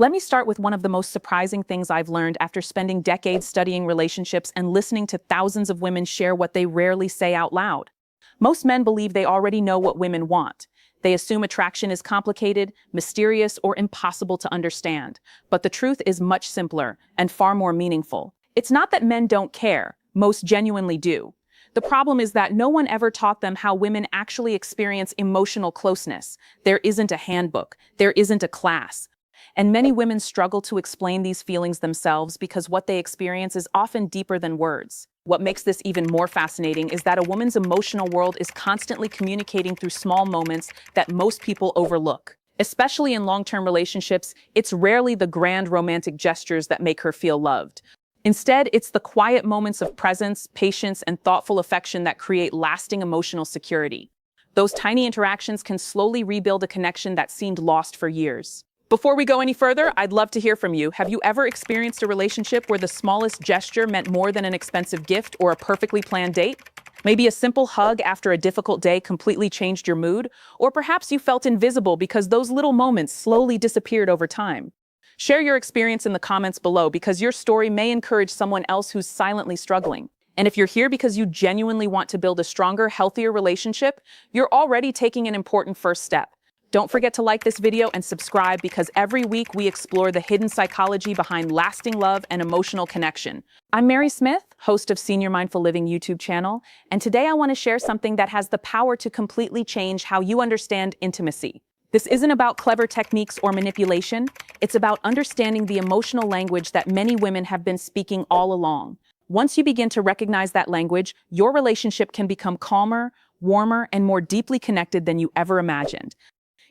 Let me start with one of the most surprising things I've learned after spending decades studying relationships and listening to thousands of women share what they rarely say out loud. Most men believe they already know what women want. They assume attraction is complicated, mysterious, or impossible to understand. But the truth is much simpler and far more meaningful. It's not that men don't care. Most genuinely do. The problem is that no one ever taught them how women actually experience emotional closeness. There isn't a handbook. There isn't a class. And many women struggle to explain these feelings themselves because what they experience is often deeper than words. What makes this even more fascinating is that a woman's emotional world is constantly communicating through small moments that most people overlook. Especially in long-term relationships, it's rarely the grand romantic gestures that make her feel loved. Instead, it's the quiet moments of presence, patience, and thoughtful affection that create lasting emotional security. Those tiny interactions can slowly rebuild a connection that seemed lost for years. Before we go any further, I'd love to hear from you. Have you ever experienced a relationship where the smallest gesture meant more than an expensive gift or a perfectly planned date? Maybe a simple hug after a difficult day completely changed your mood, or perhaps you felt invisible because those little moments slowly disappeared over time. Share your experience in the comments below because your story may encourage someone else who's silently struggling. And if you're here because you genuinely want to build a stronger, healthier relationship, you're already taking an important first step. Don't forget to like this video and subscribe because every week we explore the hidden psychology behind lasting love and emotional connection. I'm Mary Smith, host of Senior Mindful Living YouTube channel, and today I want to share something that has the power to completely change how you understand intimacy. This isn't about clever techniques or manipulation. It's about understanding the emotional language that many women have been speaking all along. Once you begin to recognize that language, your relationship can become calmer, warmer, and more deeply connected than you ever imagined.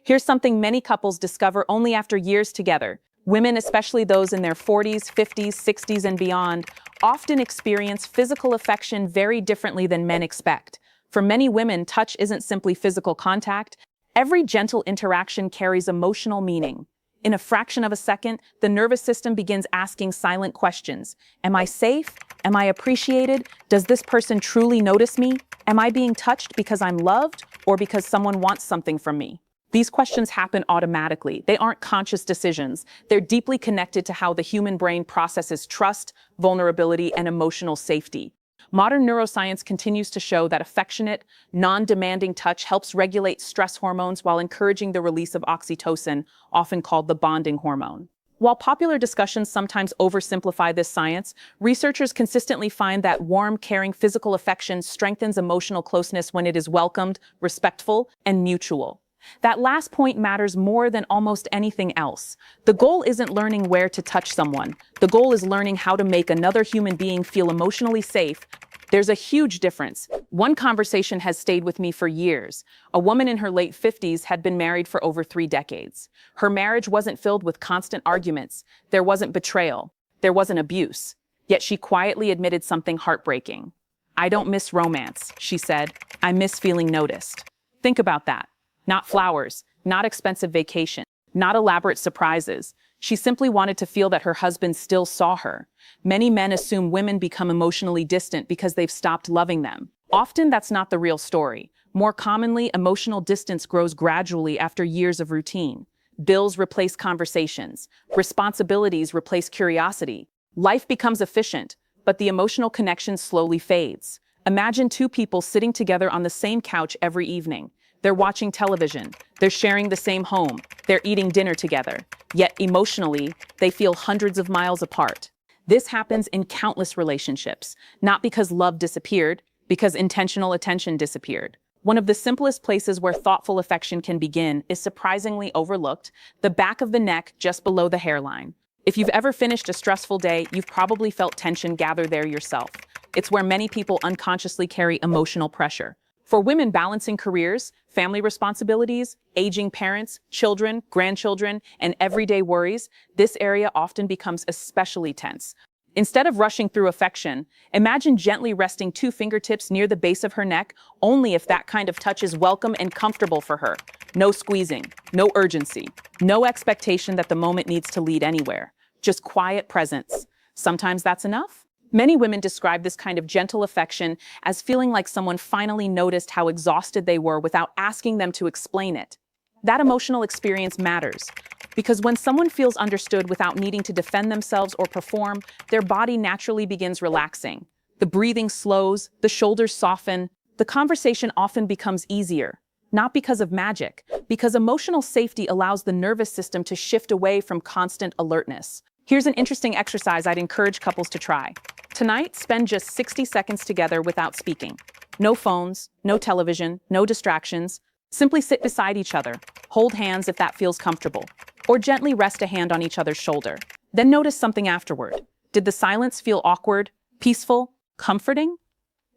Here's something many couples discover only after years together. Women, especially those in their 40s, 50s, 60s, and beyond, often experience physical affection very differently than men expect. For many women, touch isn't simply physical contact. Every gentle interaction carries emotional meaning. In a fraction of a second, the nervous system begins asking silent questions. Am I safe? Am I appreciated? Does this person truly notice me? Am I being touched because I'm loved or because someone wants something from me? These questions happen automatically. They aren't conscious decisions. They're deeply connected to how the human brain processes trust, vulnerability, and emotional safety. Modern neuroscience continues to show that affectionate, non-demanding touch helps regulate stress hormones while encouraging the release of oxytocin, often called the bonding hormone. While popular discussions sometimes oversimplify this science, researchers consistently find that warm, caring physical affection strengthens emotional closeness when it is welcomed, respectful, and mutual. That last point matters more than almost anything else. The goal isn't learning where to touch someone. The goal is learning how to make another human being feel emotionally safe. There's a huge difference. One conversation has stayed with me for years. A woman in her late 50s had been married for over 3 decades. Her marriage wasn't filled with constant arguments. There wasn't betrayal. There wasn't abuse. Yet she quietly admitted something heartbreaking. "I don't miss romance," she said. "I miss feeling noticed." Think about that. Not flowers, not expensive vacation, not elaborate surprises. She simply wanted to feel that her husband still saw her. Many men assume women become emotionally distant because they've stopped loving them. Often that's not the real story. More commonly, emotional distance grows gradually after years of routine. Bills replace conversations. Responsibilities replace curiosity. Life becomes efficient, but the emotional connection slowly fades. Imagine 2 people sitting together on the same couch every evening. They're watching television, they're sharing the same home, they're eating dinner together. Yet emotionally, they feel hundreds of miles apart. This happens in countless relationships, not because love disappeared, because intentional attention disappeared. One of the simplest places where thoughtful affection can begin is surprisingly overlooked, the back of the neck just below the hairline. If you've ever finished a stressful day, you've probably felt tension gather there yourself. It's where many people unconsciously carry emotional pressure. For women balancing careers, family responsibilities, aging parents, children, grandchildren, and everyday worries, this area often becomes especially tense. Instead of rushing through affection, imagine gently resting 2 fingertips near the base of her neck, only if that kind of touch is welcome and comfortable for her. No squeezing, no urgency, no expectation that the moment needs to lead anywhere. Just quiet presence. Sometimes that's enough. Many women describe this kind of gentle affection as feeling like someone finally noticed how exhausted they were without asking them to explain it. That emotional experience matters. Because when someone feels understood without needing to defend themselves or perform, their body naturally begins relaxing. The breathing slows, the shoulders soften, the conversation often becomes easier. Not because of magic, because emotional safety allows the nervous system to shift away from constant alertness. Here's an interesting exercise I'd encourage couples to try. Tonight, spend just 60 seconds together without speaking. No phones, no television, no distractions. Simply sit beside each other, hold hands if that feels comfortable, or gently rest a hand on each other's shoulder. Then notice something afterward. Did the silence feel awkward, peaceful, comforting?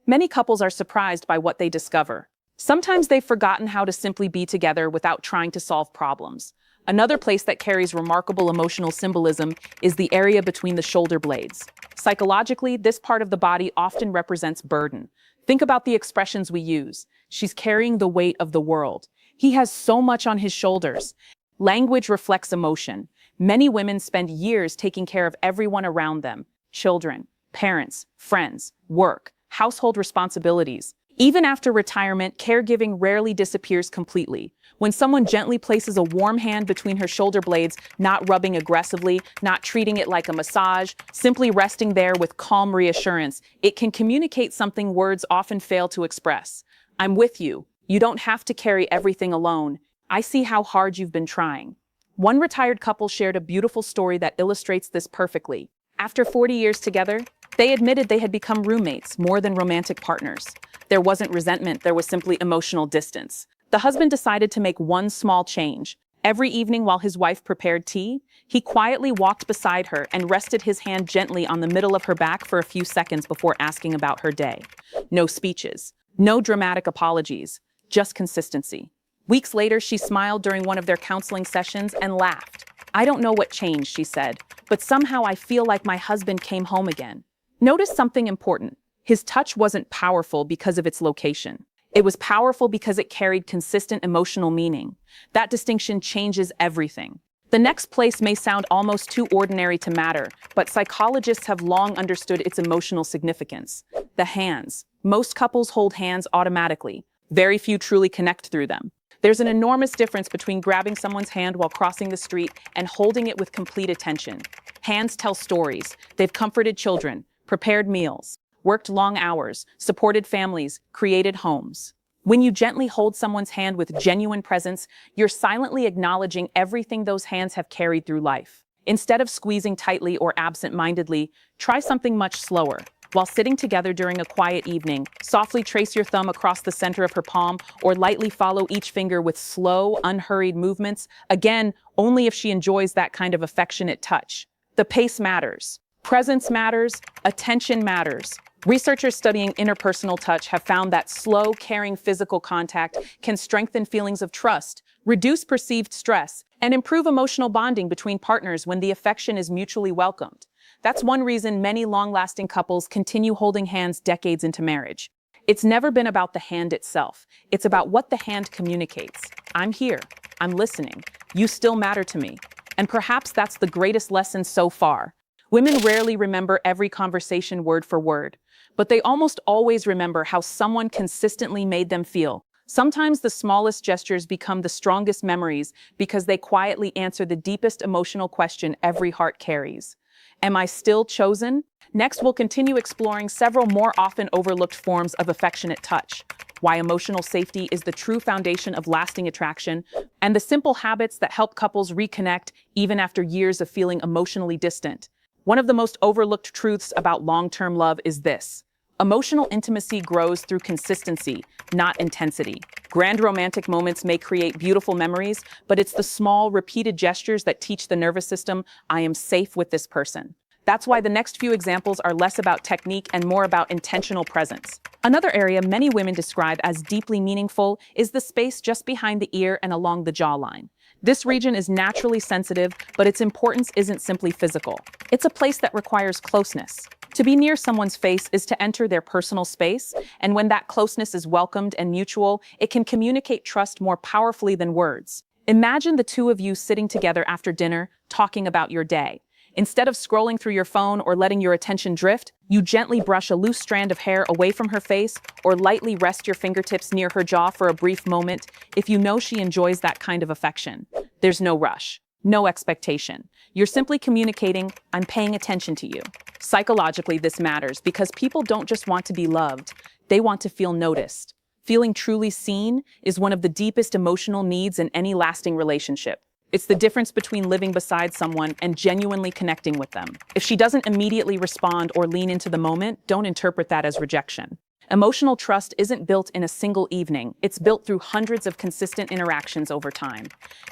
Many couples are surprised by what they discover. Sometimes they've forgotten how to simply be together without trying to solve problems. Another place that carries remarkable emotional symbolism is the area between the shoulder blades. Psychologically, this part of the body often represents burden. Think about the expressions we use. She's carrying the weight of the world. He has so much on his shoulders. Language reflects emotion. Many women spend years taking care of everyone around them: children, parents, friends, work, household responsibilities. Even after retirement, caregiving rarely disappears completely. When someone gently places a warm hand between her shoulder blades, not rubbing aggressively, not treating it like a massage, simply resting there with calm reassurance, it can communicate something words often fail to express. I'm with you. You don't have to carry everything alone. I see how hard you've been trying. One retired couple shared a beautiful story that illustrates this perfectly. After 40 years together, they admitted they had become roommates more than romantic partners. There wasn't resentment, there was simply emotional distance. The husband decided to make one small change. Every evening while his wife prepared tea, he quietly walked beside her and rested his hand gently on the middle of her back for a few seconds before asking about her day. No speeches, no dramatic apologies, just consistency. Weeks later, she smiled during one of their counseling sessions and laughed. "I don't know what changed," she said, "but somehow I feel like my husband came home again." Notice something important. His touch wasn't powerful because of its location. It was powerful because it carried consistent emotional meaning. That distinction changes everything. The next place may sound almost too ordinary to matter, but psychologists have long understood its emotional significance. The hands. Most couples hold hands automatically. Very few truly connect through them. There's an enormous difference between grabbing someone's hand while crossing the street and holding it with complete attention. Hands tell stories. They've comforted children, prepared meals, worked long hours, supported families, created homes. When you gently hold someone's hand with genuine presence, you're silently acknowledging everything those hands have carried through life. Instead of squeezing tightly or absent-mindedly, try something much slower. While sitting together during a quiet evening, softly trace your thumb across the center of her palm or lightly follow each finger with slow, unhurried movements, again, only if she enjoys that kind of affectionate touch. The pace matters. Presence matters. Attention matters. Researchers studying interpersonal touch have found that slow, caring physical contact can strengthen feelings of trust, reduce perceived stress, and improve emotional bonding between partners when the affection is mutually welcomed. That's one reason many long-lasting couples continue holding hands decades into marriage. It's never been about the hand itself. It's about what the hand communicates. I'm here. I'm listening. You still matter to me. And perhaps that's the greatest lesson so far. Women rarely remember every conversation word for word, but they almost always remember how someone consistently made them feel. Sometimes the smallest gestures become the strongest memories because they quietly answer the deepest emotional question every heart carries. Am I still chosen? Next, we'll continue exploring several more often overlooked forms of affectionate touch, why emotional safety is the true foundation of lasting attraction, and the simple habits that help couples reconnect even after years of feeling emotionally distant. One of the most overlooked truths about long-term love is this: emotional intimacy grows through consistency, not intensity. Grand romantic moments may create beautiful memories, but it's the small, repeated gestures that teach the nervous system, I am safe with this person. That's why the next few examples are less about technique and more about intentional presence. Another area many women describe as deeply meaningful is the space just behind the ear and along the jawline. This region is naturally sensitive, but its importance isn't simply physical. It's a place that requires closeness. To be near someone's face is to enter their personal space, and when that closeness is welcomed and mutual, it can communicate trust more powerfully than words. Imagine the two of you sitting together after dinner, talking about your day. Instead of scrolling through your phone or letting your attention drift, you gently brush a loose strand of hair away from her face or lightly rest your fingertips near her jaw for a brief moment if you know she enjoys that kind of affection. There's no rush. no expectation. You're simply communicating, I'm paying attention to you. Psychologically, this matters because people don't just want to be loved, they want to feel noticed. Feeling truly seen is one of the deepest emotional needs in any lasting relationship. It's the difference between living beside someone and genuinely connecting with them. If she doesn't immediately respond or lean into the moment, don't interpret that as rejection. Emotional trust isn't built in a single evening. It's built through hundreds of consistent interactions over time.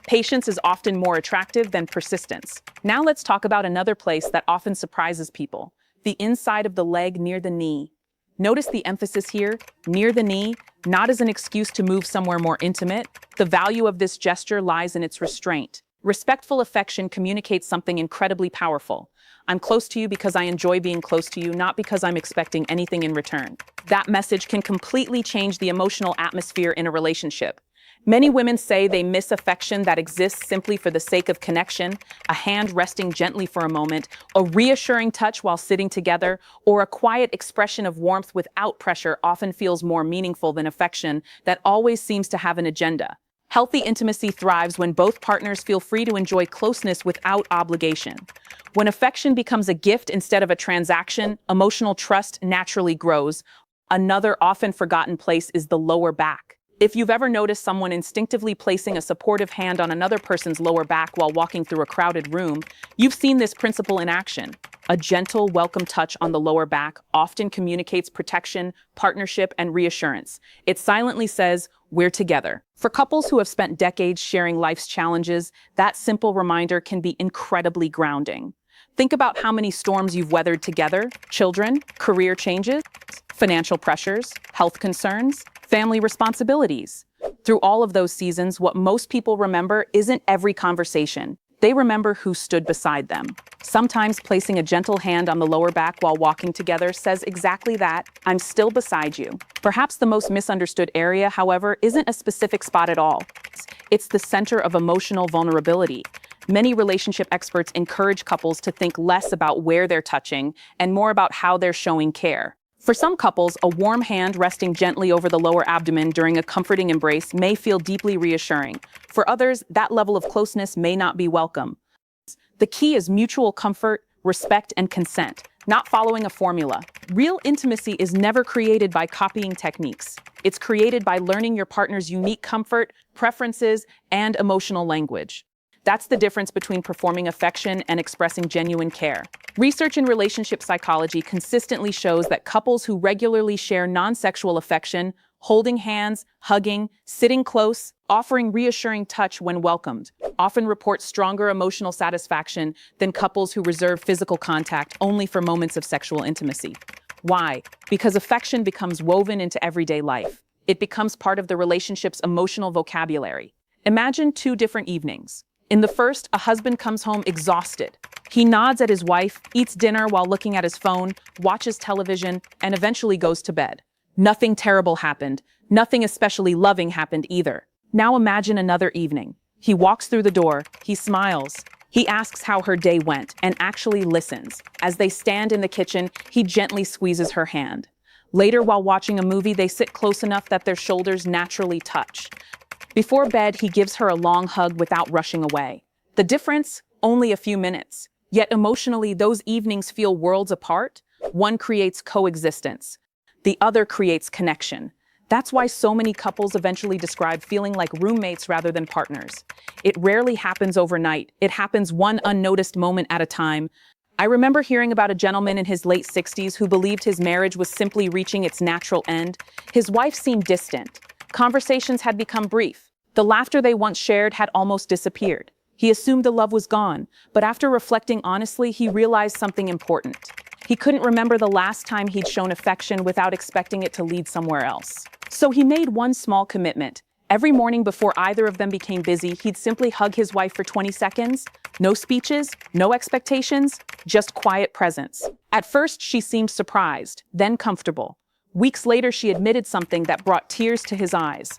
Patience is often more attractive than persistence. Now let's talk about another place that often surprises people, the inside of the leg near the knee. Notice the emphasis here, near the knee, not as an excuse to move somewhere more intimate. The value of this gesture lies in its restraint. Respectful affection communicates something incredibly powerful. I'm close to you because I enjoy being close to you, not because I'm expecting anything in return. That message can completely change the emotional atmosphere in a relationship. Many women say they miss affection that exists simply for the sake of connection, a hand resting gently for a moment, a reassuring touch while sitting together, or a quiet expression of warmth without pressure often feels more meaningful than affection that always seems to have an agenda. Healthy intimacy thrives when both partners feel free to enjoy closeness without obligation. When affection becomes a gift instead of a transaction, emotional trust naturally grows. Another often forgotten place is the lower back. If you've ever noticed someone instinctively placing a supportive hand on another person's lower back while walking through a crowded room, you've seen this principle in action. A gentle, welcome touch on the lower back often communicates protection, partnership, and reassurance. It silently says, we're together. For couples who have spent decades sharing life's challenges, that simple reminder can be incredibly grounding. Think about how many storms you've weathered together: children, career changes, financial pressures, health concerns, family responsibilities. Through all of those seasons, what most people remember isn't every conversation. They remember who stood beside them. Sometimes placing a gentle hand on the lower back while walking together says exactly that, I'm still beside you. Perhaps the most misunderstood area, however, isn't a specific spot at all. It's the center of emotional vulnerability. Many relationship experts encourage couples to think less about where they're touching and more about how they're showing care. For some couples, a warm hand resting gently over the lower abdomen during a comforting embrace may feel deeply reassuring. For others, that level of closeness may not be welcome. The key is mutual comfort, respect, and consent, not following a formula. Real intimacy is never created by copying techniques. It's created by learning your partner's unique comfort, preferences, and emotional language. That's the difference between performing affection and expressing genuine care. Research in relationship psychology consistently shows that couples who regularly share non-sexual affection, holding hands, hugging, sitting close, offering reassuring touch when welcomed, often report stronger emotional satisfaction than couples who reserve physical contact only for moments of sexual intimacy. Why? Because affection becomes woven into everyday life. It becomes part of the relationship's emotional vocabulary. Imagine two different evenings. In the first, a husband comes home exhausted. He nods at his wife, eats dinner while looking at his phone, watches television, and eventually goes to bed. Nothing terrible happened. Nothing especially loving happened either. Now imagine another evening. He walks through the door, he smiles. He asks how her day went and actually listens. As they stand in the kitchen, he gently squeezes her hand. Later, while watching a movie, they sit close enough that their shoulders naturally touch. Before bed, he gives her a long hug without rushing away. The difference? Only a few minutes. Yet emotionally, those evenings feel worlds apart. One creates coexistence. The other creates connection. That's why so many couples eventually describe feeling like roommates rather than partners. It rarely happens overnight. It happens one unnoticed moment at a time. I remember hearing about a gentleman in his late 60s who believed his marriage was simply reaching its natural end. His wife seemed distant. Conversations had become brief. The laughter they once shared had almost disappeared. He assumed the love was gone, but after reflecting honestly, he realized something important. He couldn't remember the last time he'd shown affection without expecting it to lead somewhere else. So he made one small commitment. Every morning before either of them became busy, he'd simply hug his wife for 20 seconds. No speeches, no expectations, just quiet presence. At first, she seemed surprised, then comfortable. Weeks later, she admitted something that brought tears to his eyes.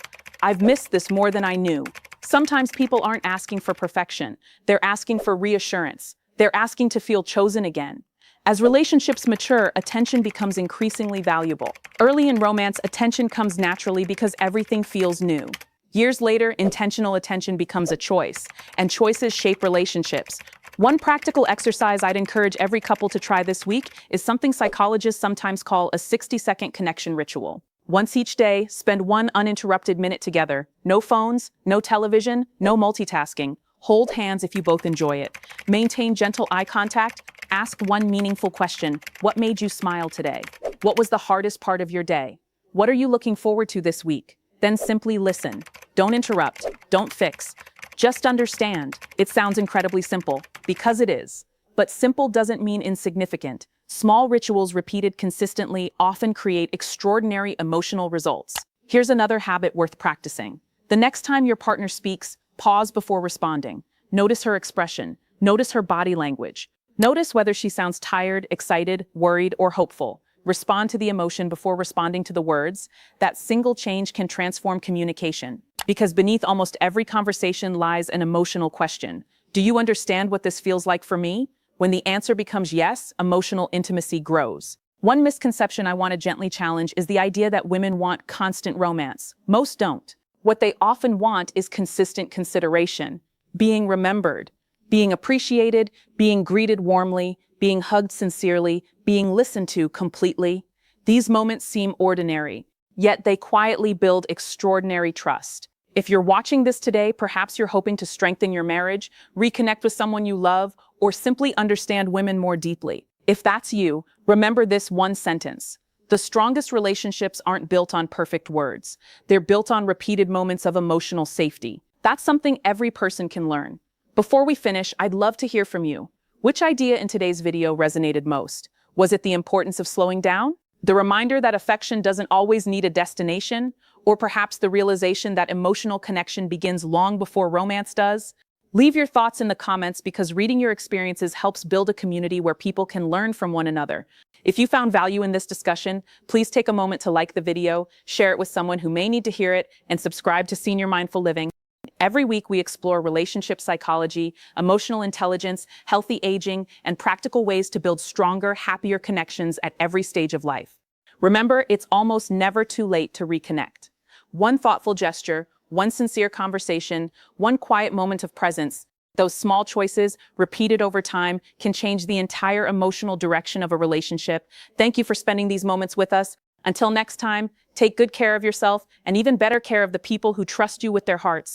I've missed this more than I knew. Sometimes people aren't asking for perfection. They're asking for reassurance. They're asking to feel chosen again. As relationships mature, attention becomes increasingly valuable. Early in romance, attention comes naturally because everything feels new. Years later, intentional attention becomes a choice, and choices shape relationships. One practical exercise I'd encourage every couple to try this week is something psychologists sometimes call a 60-second connection ritual. Once each day, spend one uninterrupted minute together. No phones, no television, no multitasking. Hold hands if you both enjoy it. Maintain gentle eye contact. Ask one meaningful question. What made you smile today? What was the hardest part of your day? What are you looking forward to this week? Then simply listen. Don't interrupt. Don't fix. Just understand. It sounds incredibly simple, because it is. But simple doesn't mean insignificant. Small rituals repeated consistently often create extraordinary emotional results. Here's another habit worth practicing. The next time your partner speaks, pause before responding. Notice her expression. Notice her body language. Notice whether she sounds tired, excited, worried, or hopeful. Respond to the emotion before responding to the words. That single change can transform communication. Because beneath almost every conversation lies an emotional question. Do you understand what this feels like for me? When the answer becomes yes, emotional intimacy grows. One misconception I want to gently challenge is the idea that women want constant romance. Most don't. What they often want is consistent consideration, being remembered, being appreciated, being greeted warmly, being hugged sincerely, being listened to completely. These moments seem ordinary, yet they quietly build extraordinary trust. If you're watching this today, perhaps you're hoping to strengthen your marriage, reconnect with someone you love, or simply understand women more deeply. If that's you, remember this one sentence. The strongest relationships aren't built on perfect words. They're built on repeated moments of emotional safety. That's something every person can learn. Before we finish, I'd love to hear from you. Which idea in today's video resonated most? Was it the importance of slowing down? The reminder that affection doesn't always need a destination? Or perhaps the realization that emotional connection begins long before romance does? Leave your thoughts in the comments because reading your experiences helps build a community where people can learn from one another. If you found value in this discussion, please take a moment to like the video, share it with someone who may need to hear it, and subscribe to Senior Mindful Living. Every week, we explore relationship psychology, emotional intelligence, healthy aging, and practical ways to build stronger, happier connections at every stage of life. Remember, it's almost never too late to reconnect. One thoughtful gesture, one sincere conversation, one quiet moment of presence, those small choices, repeated over time, can change the entire emotional direction of a relationship. Thank you for spending these moments with us. Until next time, take good care of yourself and even better care of the people who trust you with their hearts.